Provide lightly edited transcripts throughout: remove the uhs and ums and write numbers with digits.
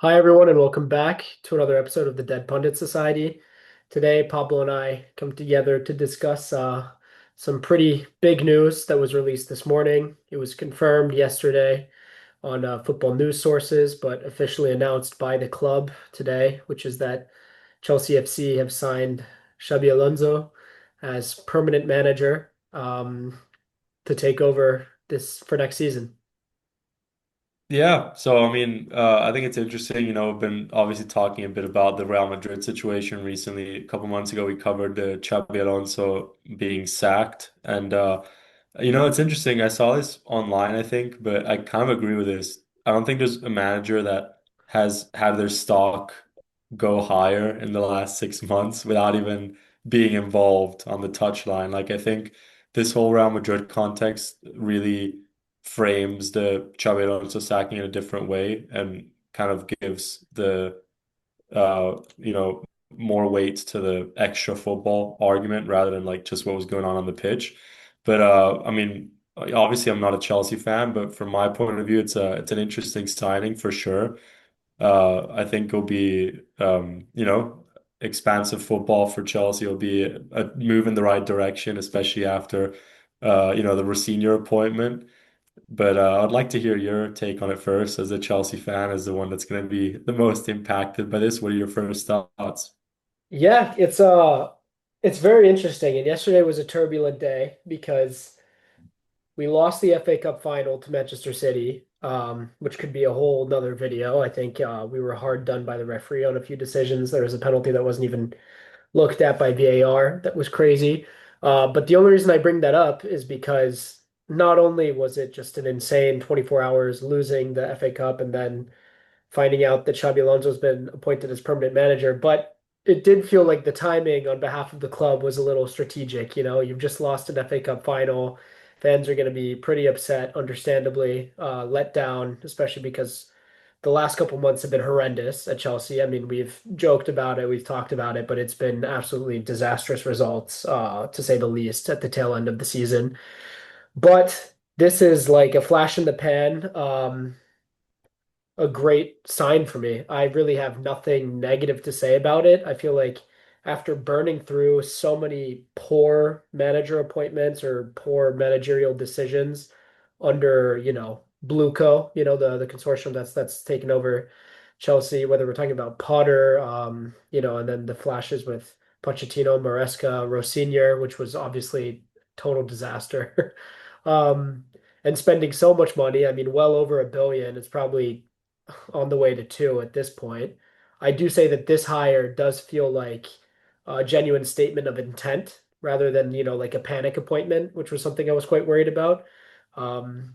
Hi, everyone, and welcome back to another episode of the Dead Pundits Society. Today, Pablo and I come together to discuss some pretty big news that was released this morning. It was confirmed yesterday on football news sources, but officially announced by the club today, which is that Chelsea FC have signed Xabi Alonso as permanent manager to take over this for next season. Yeah, so I think it's interesting. We've been obviously talking a bit about the Real Madrid situation recently. A couple months ago, we covered the Xabi Alonso being sacked, and it's interesting. I saw this online, I think, but I kind of agree with this. I don't think there's a manager that has had their stock go higher in the last 6 months without even being involved on the touchline. Like, I think this whole Real Madrid context really frames the Xabi Alonso sacking in a different way and kind of gives the more weight to the extra football argument rather than like just what was going on the pitch. But obviously I'm not a Chelsea fan, but from my point of view, it's an interesting signing for sure. I think it'll be expansive football for Chelsea. It'll be a move in the right direction, especially after the Rosenior appointment. But I'd like to hear your take on it first, as a Chelsea fan, as the one that's going to be the most impacted by this. What are your first thoughts? Yeah, it's very interesting. And yesterday was a turbulent day because we lost the FA Cup final to Manchester City, which could be a whole nother video. I think we were hard done by the referee on a few decisions. There was a penalty that wasn't even looked at by VAR that was crazy. But the only reason I bring that up is because not only was it just an insane 24 hours losing the FA Cup and then finding out that Xabi Alonso's been appointed as permanent manager, but it did feel like the timing on behalf of the club was a little strategic. You know, you've just lost an FA Cup final. Fans are going to be pretty upset, understandably, let down, especially because the last couple months have been horrendous at Chelsea. I mean, we've joked about it, we've talked about it, but it's been absolutely disastrous results, to say the least, at the tail end of the season. But this is like a flash in the pan. A great sign for me. I really have nothing negative to say about it. I feel like after burning through so many poor manager appointments or poor managerial decisions under, Blueco, the consortium that's taken over Chelsea, whether we're talking about Potter, and then the flashes with Pochettino, Maresca, Rosenior, which was obviously total disaster. Um, and spending so much money, I mean, well over 1 billion. It's probably on the way to two at this point. I do say that this hire does feel like a genuine statement of intent rather than, like a panic appointment, which was something I was quite worried about. Um,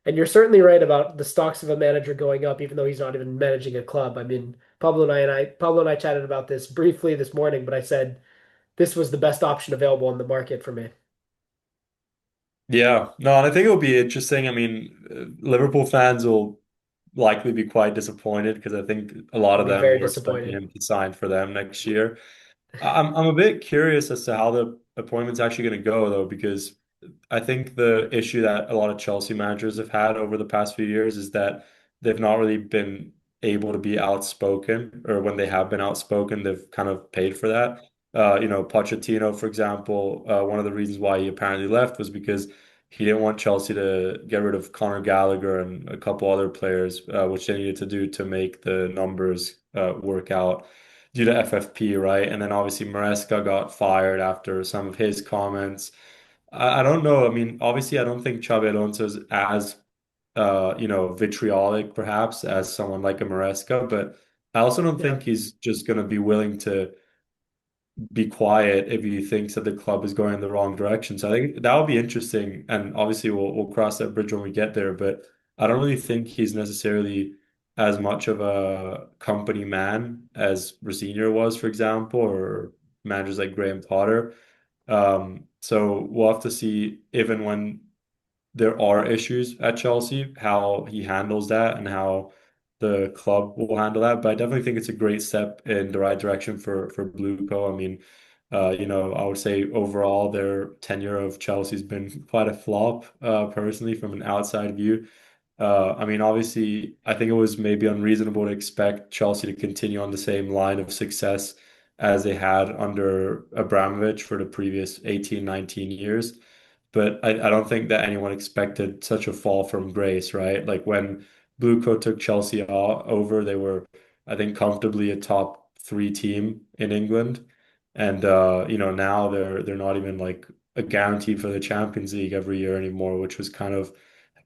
and you're certainly right about the stocks of a manager going up, even though he's not even managing a club. I mean, Pablo and I chatted about this briefly this morning, but I said this was the best option available on the market for me. Yeah, no, and I think it'll be interesting. Liverpool fans will likely be quite disappointed because I think a lot I'll of be them very were expecting disappointed. him to sign for them next year. I'm a bit curious as to how the appointment's actually going to go, though, because I think the issue that a lot of Chelsea managers have had over the past few years is that they've not really been able to be outspoken, or when they have been outspoken, they've kind of paid for that. Pochettino, for example, one of the reasons why he apparently left was because he didn't want Chelsea to get rid of Conor Gallagher and a couple other players, which they needed to do to make the numbers work out due to FFP, right? And then obviously Maresca got fired after some of his comments. I don't know. I mean, obviously, I don't think Xabi Alonso is as vitriolic perhaps as someone like a Maresca, but I also don't Yeah. think he's just going to be willing to be quiet if he thinks that the club is going in the wrong direction. So I think that would be interesting, and obviously we'll cross that bridge when we get there. But I don't really think he's necessarily as much of a company man as Rosenior was, for example, or managers like Graham Potter. So we'll have to see if and when there are issues at Chelsea, how he handles that and how the club will handle that. But I definitely think it's a great step in the right direction for Blueco. I would say overall their tenure of Chelsea's been quite a flop, personally from an outside view. I mean, obviously, I think it was maybe unreasonable to expect Chelsea to continue on the same line of success as they had under Abramovich for the previous 18, 19 years. But I don't think that anyone expected such a fall from grace, right? Like when Bluecoat took Chelsea over, they were, I think, comfortably a top three team in England. And now they're not even like a guarantee for the Champions League every year anymore, which was kind of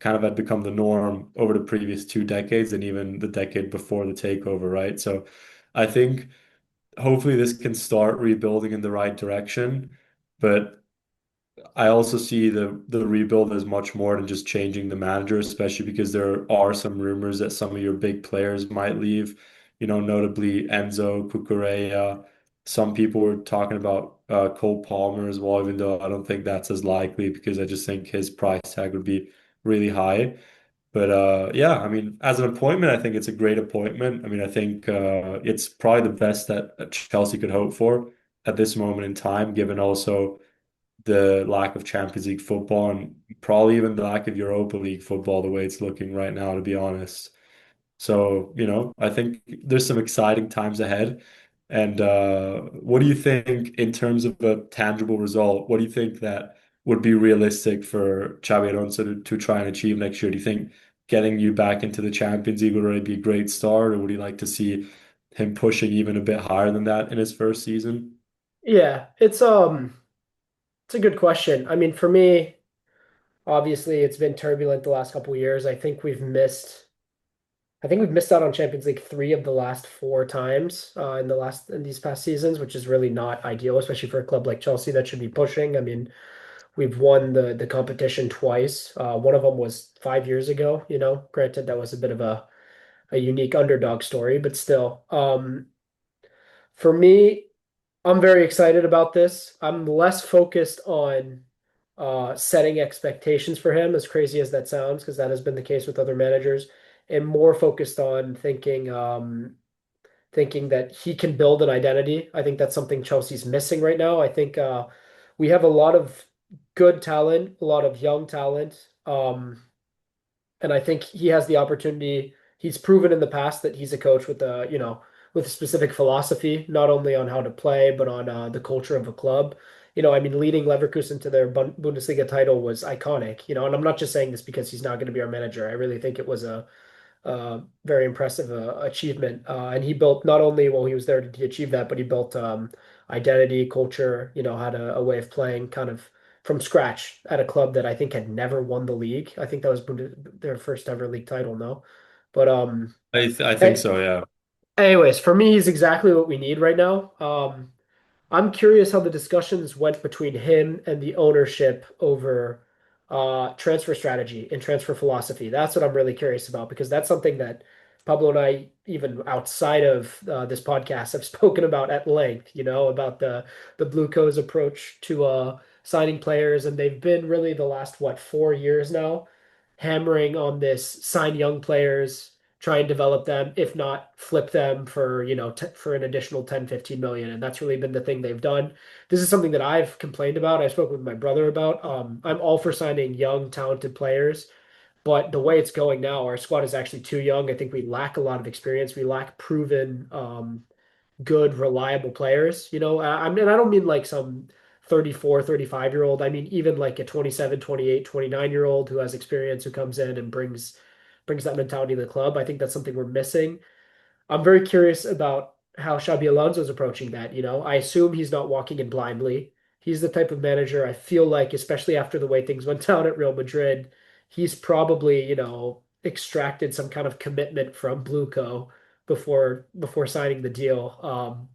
had become the norm over the previous 2 decades and even the decade before the takeover, right? So I think hopefully this can start rebuilding in the right direction. But I also see the rebuild as much more than just changing the manager, especially because there are some rumors that some of your big players might leave, notably Enzo, Cucurella. Some people were talking about Cole Palmer as well, even though I don't think that's as likely because I just think his price tag would be really high. But yeah, I mean, as an appointment, I think it's a great appointment. I mean, I think it's probably the best that Chelsea could hope for at this moment in time, given also the lack of Champions League football and probably even the lack of Europa League football, the way it's looking right now, to be honest. So, I think there's some exciting times ahead. And what do you think in terms of a tangible result? What do you think that would be realistic for Xabi Alonso to try and achieve next year? Do you think getting you back into the Champions League would already be a great start, or would you like to see him pushing even a bit higher than that in his first season? Yeah, it's a good question. I mean, for me, obviously it's been turbulent the last couple of years. I think we've missed out on Champions League three of the last four times in these past seasons, which is really not ideal, especially for a club like Chelsea that should be pushing. I mean, we've won the competition twice. One of them was 5 years ago, Granted, that was a bit of a unique underdog story, but still. For me, I'm very excited about this. I'm less focused on setting expectations for him, as crazy as that sounds, because that has been the case with other managers, and more focused on thinking that he can build an identity. I think that's something Chelsea's missing right now. I think we have a lot of good talent, a lot of young talent. And I think he has the opportunity. He's proven in the past that he's a coach with a specific philosophy, not only on how to play, but on the culture of a club. I mean, leading Leverkusen to their Bundesliga title was iconic, and I'm not just saying this because he's not going to be our manager. I really think it was a very impressive achievement. And he built not only while he was there did he achieve that, but he built identity, culture, had a way of playing kind of from scratch at a club that I think had never won the league. I think that was their first ever league title, no? But I think a- so, yeah. anyways, for me, he's exactly what we need right now. I'm curious how the discussions went between him and the ownership over transfer strategy and transfer philosophy. That's what I'm really curious about because that's something that Pablo and I, even outside of this podcast, have spoken about at length. About the Blue Co's approach to signing players, and they've been really the last 4 years now, hammering on this sign young players, try and develop them, if not flip them for, for an additional 10, 15 million. And that's really been the thing they've done. This is something that I've complained about. I spoke with my brother about. I'm all for signing young, talented players, but the way it's going now, our squad is actually too young. I think we lack a lot of experience. We lack proven, good, reliable players. I mean, I don't mean like some 34, 35-year-old. I mean, even like a 27, 28, 29-year-old who has experience, who comes in and brings that mentality to the club. I think that's something we're missing. I'm very curious about how Xabi Alonso is approaching that. I assume he's not walking in blindly. He's the type of manager I feel like, especially after the way things went down at Real Madrid, he's probably, extracted some kind of commitment from Blueco before signing the deal.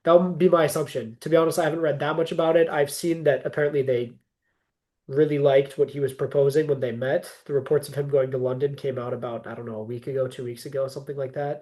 That would be my assumption. To be honest, I haven't read that much about it. I've seen that apparently they really liked what he was proposing when they met. The reports of him going to London came out about, I don't know, a week ago, 2 weeks ago, something like that.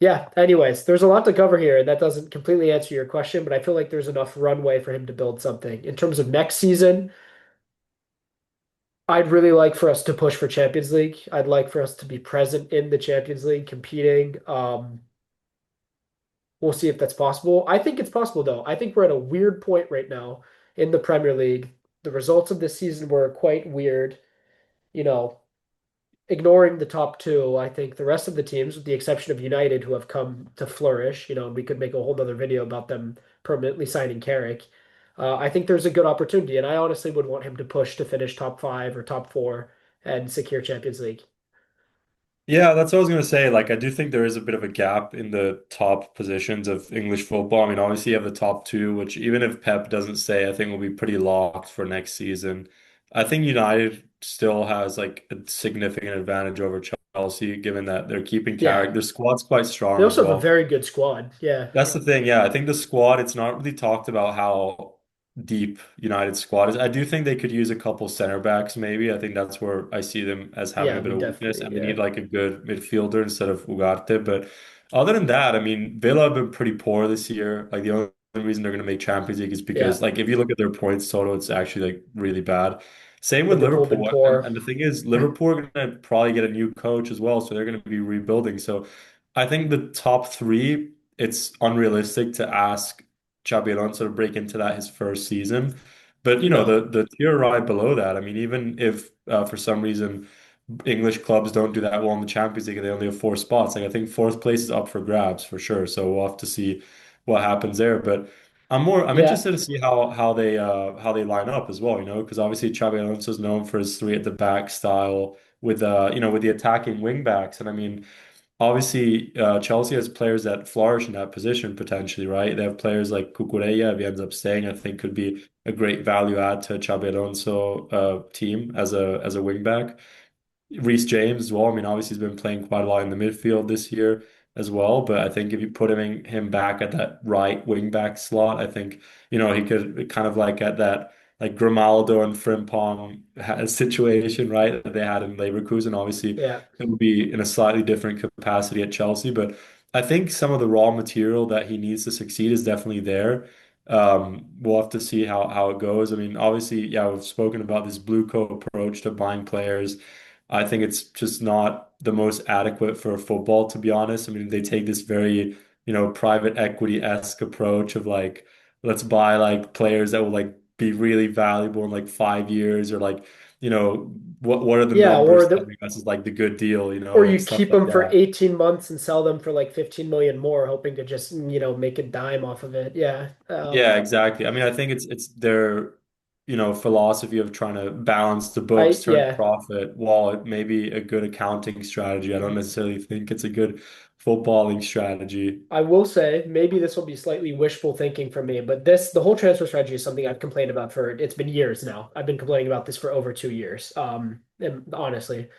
Yeah, anyways, there's a lot to cover here, and that doesn't completely answer your question, but I feel like there's enough runway for him to build something. In terms of next season, I'd really like for us to push for Champions League. I'd like for us to be present in the Champions League, competing. We'll see if that's possible. I think it's possible, though. I think we're at a weird point right now in the Premier League. The results of this season were quite weird. ignoring the top two, I think the rest of the teams, with the exception of United, who have come to flourish, we could make a whole other video about them permanently signing Carrick. I think there's a good opportunity, and I honestly would want him to push to finish top five or top four and secure Champions League. Yeah, that's what I was gonna say. Like, I do think there is a bit of a gap in the top positions of English football. I mean, obviously you have the top two, which even if Pep doesn't say, I think will be pretty locked for next season. I think United still has like a significant advantage over Chelsea, given that they're keeping Yeah, character. Their squad's quite they strong as also have a well. very good squad. Yeah, That's the thing. Yeah, I think the squad, it's not really talked about how deep United squad is. I do think they could use a couple center backs, maybe. I think that's where I see them as having yeah, a bit we of weakness, definitely, and they yeah, need like a good midfielder instead of Ugarte. But other than that, I mean, Villa have been pretty poor this year. Like the only reason they're going to make Champions League is because, yeah. like, if you look at their points total, it's actually like really bad. Same with Liverpool been Liverpool, and, poor. and the thing is, Liverpool are going to probably get a new coach as well, so they're going to be rebuilding. So I think the top three, it's unrealistic to ask Xabi Alonso to break into that his first season. But No, the tier right below that, I mean, even if for some reason English clubs don't do that well in the Champions League and they only have four spots, like I think fourth place is up for grabs for sure. So we'll have to see what happens there. But I'm yeah, interested to see how they line up as well, because obviously Xabi Alonso is known for his three at the back style with with the attacking wing backs. And I mean, obviously, Chelsea has players that flourish in that position potentially, right? They have players like Cucurella, if he ends up staying, I think could be a great value add to Xabi Alonso team as a wing back. Reece James as well. I mean, obviously he's been playing quite a lot in the midfield this year as well, but I think if you put him back at that right wing back slot, I think he could kind of like at that like Grimaldo and Frimpong situation, right? That they had in Leverkusen. Obviously, yeah, it would be in a slightly different capacity at Chelsea, but I think some of the raw material that he needs to succeed is definitely there. We'll have to see how it goes. I mean, obviously, yeah, we've spoken about this blue coat approach to buying players. I think it's just not the most adequate for football, to be honest. I mean, they take this very, private equity-esque approach of like, let's buy like players that will like be really valuable in like 5 years, or like, what are the yeah. numbers telling us is like the good deal, Or and you stuff keep like them for that. 18 months and sell them for like 15 million more, hoping to just, make a dime off of it. Yeah. Yeah, exactly. I mean, I think it's their, philosophy of trying to balance the I books, turn a yeah, profit, while it may be a good accounting strategy. I don't necessarily think it's a good footballing strategy. I will say maybe this will be slightly wishful thinking from me, but the whole transfer strategy is something I've complained about for it's been years now. I've been complaining about this for over 2 years. And honestly,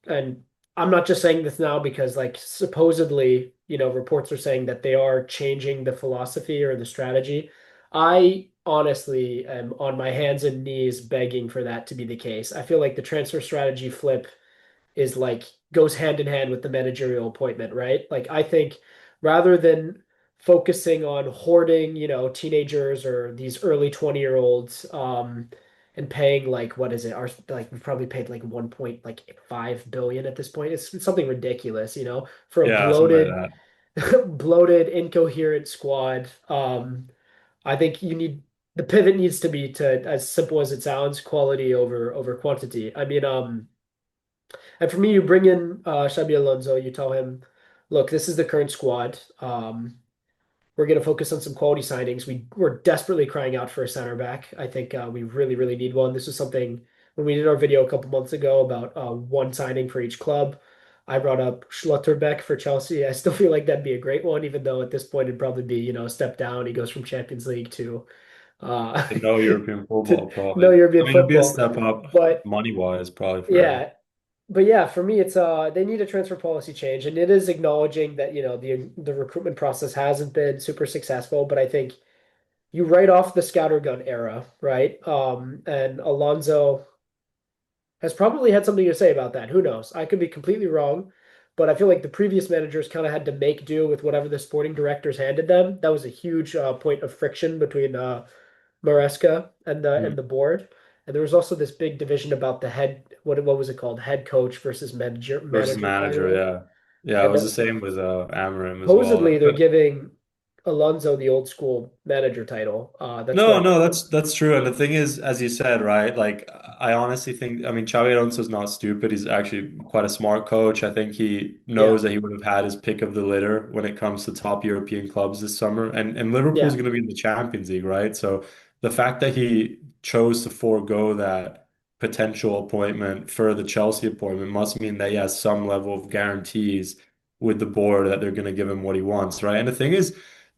and I'm not just saying this now because like supposedly, reports are saying that they are changing the philosophy or the strategy. I honestly am on my hands and knees begging for that to be the case. I feel like the transfer strategy flip is like goes hand in hand with the managerial appointment, right? Like I think rather than focusing on hoarding, teenagers or these early 20-year-olds, and paying like what is it? Our like we've probably paid like 1.5 billion at this point. It's something ridiculous, for a Yeah, something like bloated, that. bloated, incoherent squad. I think the pivot needs to be to as simple as it sounds, quality over quantity. I mean, and for me, you bring in Xabi Alonso, you tell him, look, this is the current squad. We're going to focus on some quality signings. We're desperately crying out for a center back. I think we really, really need one. This was something when we did our video a couple months ago about one signing for each club. I brought up Schlotterbeck for Chelsea. I still feel like that'd be a great one, even though at this point it'd probably be, a step down. He goes from Champions League uh, To no European to football, no probably. I European mean, it'd be a football. step up But money-wise, probably for him. yeah, but yeah, for me, it's they need a transfer policy change, and it is acknowledging that the recruitment process hasn't been super successful. But I think you write off the scattergun era, right? And Alonso has probably had something to say about that. Who knows? I could be completely wrong, but I feel like the previous managers kind of had to make do with whatever the sporting directors handed them. That was a huge point of friction between Maresca and Mhm. the board. And there was also this big division about the what was it called? Head coach versus Versus manager manager, title. yeah. Yeah, it And was the same with Amarim as well. supposedly they're But giving. Alonso the old school manager title. That's No, what. no, that's true. And the thing is, as you said, right? Like, I honestly think, I mean, Xabi Alonso's not stupid. He's actually quite a smart coach. I think he Yeah, knows that he would have had his pick of the litter when it comes to top European clubs this summer. And Liverpool's yeah, going to be in the Champions League, right? So the fact that he chose to forego that potential appointment for the Chelsea appointment must mean that he has some level of guarantees with the board that they're going to give him what he wants, right? And the thing is,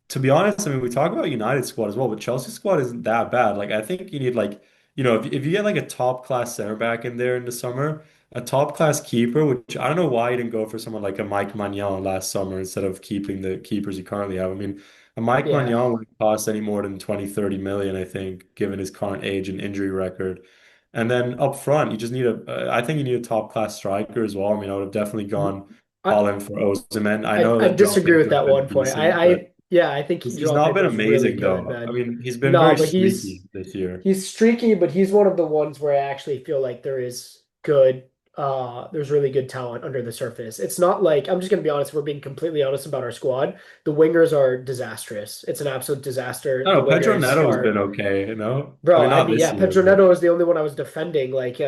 to be honest, I mean, we talk about United squad as well, but Chelsea squad isn't that bad. Like, I think you need like, if you get like a top class center back in there in the summer, a top class keeper, which I don't know why you didn't go for someone like a Mike Maignan last summer instead of keeping the keepers you currently have. I mean, a Mike yeah. Maignan wouldn't cost any more than 20, 30 million, I think, given his current age and injury record. And then up front, you just need I think you need a top class striker as well. I mean, I would have definitely gone I, all in for Osimhen. I I know I that João disagree with Pedro's that been one point. decent, but Yeah, I think he's Joao not been Pedro's really amazing good, though. I man. mean, he's been No, very but streaky this year. he's streaky, but he's one of the ones where I actually feel like there's really good talent under the surface. It's not like I'm just gonna be honest, we're being completely honest about our squad. The wingers are disastrous. It's an absolute disaster. I The don't know. Pedro wingers Neto's been are okay, you know? I Bro, mean, I not mean, this yeah, year, but Petronetto is the only one I was defending like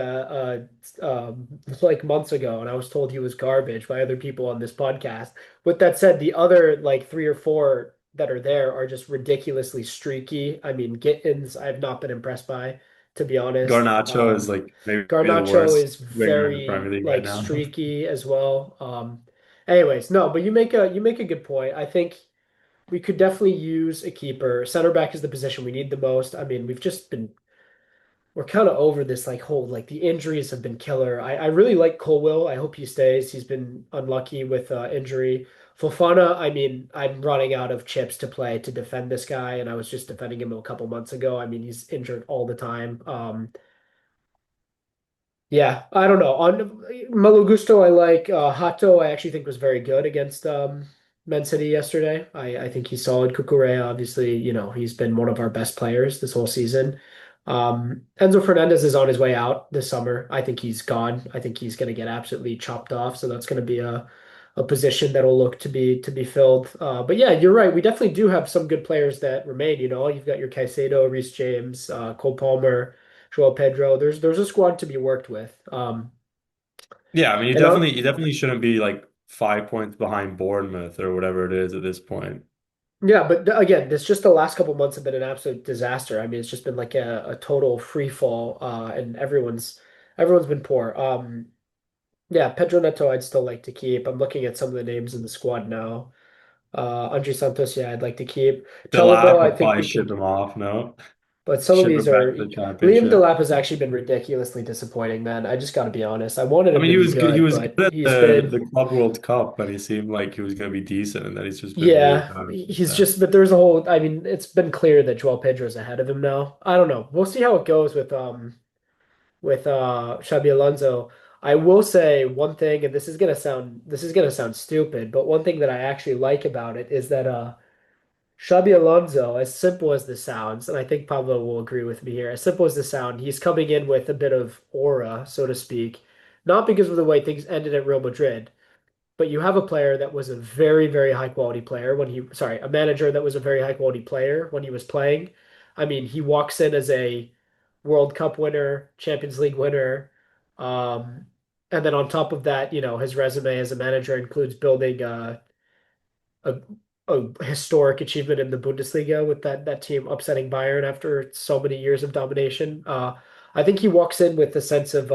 months ago, and I was told he was garbage by other people on this podcast. With that said, the other like three or four that are there are just ridiculously streaky. I mean, Gittins, I've not been impressed by, to be honest. Garnacho is like maybe the Garnacho worst is winger in the Premier very League right like now. streaky as well. Anyways, no, but you make a good point. I think we could definitely use a keeper. Center back is the position we need the most. I mean, we're kind of over this like whole like the injuries have been killer. I really like Colwill. I hope he stays. He's been unlucky with injury. Fofana, I mean, I'm running out of chips to play to defend this guy, and I was just defending him a couple months ago. I mean, he's injured all the time. Yeah, I don't know. On Malo Gusto, I like Hato. I actually think was very good against Man City yesterday. I think he's solid. Cucurella, obviously, he's been one of our best players this whole season. Enzo Fernandez is on his way out this summer. I think he's gone. I think he's going to get absolutely chopped off. So that's going to be a position that'll look to be filled. But yeah, you're right. We definitely do have some good players that remain. You've got your Caicedo, Reece James, Cole Palmer. Joel Pedro. There's a squad to be worked with. Yeah, I mean, And you definitely shouldn't be like 5 points behind Bournemouth or whatever it is at this point. yeah, but again, this just the last couple months have been an absolute disaster. I mean, it's just been like a total free fall, and everyone's been poor. Yeah, Pedro Neto, I'd still like to keep. I'm looking at some of the names in the squad now. Andre Santos, yeah, I'd like to keep. Chalobah, Delap I would think probably we ship can. him off, no? But some of Ship these him back are to the Liam championship. Delap has actually been ridiculously disappointing, man. I just got to be honest. I wanted I him mean, to be he good, was good but at he's been. the Club World Cup, but he seemed like he was going to be decent, and then he's just been really Yeah, bad since he's then. just, but there's a whole, I mean, it's been clear that Joel Pedro's ahead of him now. I don't know. We'll see how it goes with Xabi Alonso. I will say one thing, and this is gonna sound stupid, but one thing that I actually like about it is that Xabi Alonso, as simple as this sounds, and I think Pablo will agree with me here, as simple as this sound, he's coming in with a bit of aura, so to speak, not because of the way things ended at Real Madrid. But you have a player that was a very, very high quality player a manager that was a very high quality player when he was playing. I mean, he walks in as a World Cup winner, Champions League winner. Um, and then on top of that, his resume as a manager includes building a, a historic achievement in the Bundesliga with that team upsetting Bayern after so many years of domination. I think he walks in with a sense of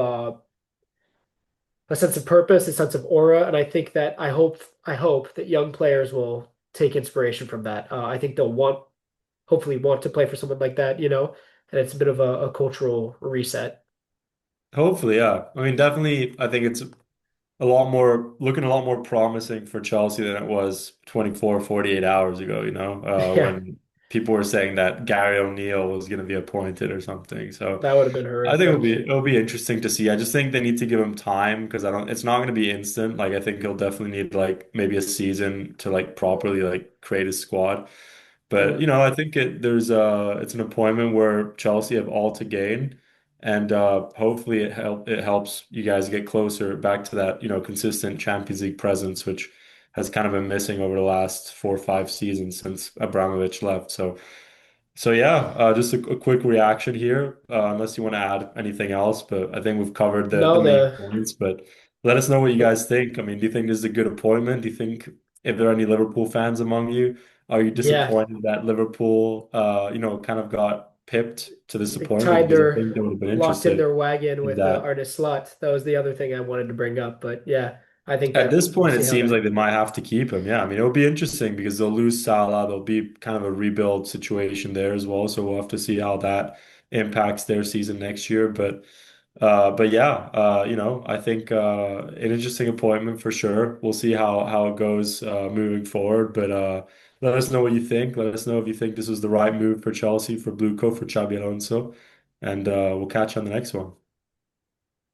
purpose, a sense of aura, and I think that I hope that young players will take inspiration from that. I think they'll hopefully want to play for someone like that, and it's a bit of a cultural reset. Hopefully, yeah. I mean, definitely, I think it's looking a lot more promising for Chelsea than it was 24, 48 hours ago, Yeah, when people were saying that Gary O'Neill was going to be appointed or something. So that would have been I think horrific. it'll be interesting to see. I just think they need to give him time because it's not going to be instant. Like I think he'll definitely need like maybe a season to like properly like create a squad. But Yeah. I think it's an appointment where Chelsea have all to gain, and hopefully it helps you guys get closer back to that consistent Champions League presence, which has kind of been missing over the last 4 or 5 seasons since Abramovich left. So yeah, just a quick reaction here, unless you want to add anything else. But I think we've covered the No, main the points. But let us know what you guys think. I mean, do you think this is a good appointment? Do you think if there are any Liverpool fans among you, are you yeah, disappointed that Liverpool, kind of got pipped to this they appointment? tied Because I their think they would have been locked in interested their wagon in with that. Arne Slot. That was the other thing I wanted to bring up. But yeah, I think At that this we'll point, it see how seems like that. they might have to keep him. Yeah, I mean, it'll be interesting because they'll lose Salah. There'll be kind of a rebuild situation there as well. So we'll have to see how that impacts their season next year. But yeah, I think an interesting appointment for sure. We'll see how it goes moving forward. But let us know what you think. Let us know if you think this was the right move for Chelsea, for Blueco, for Xabi Alonso, and we'll catch you on the next one.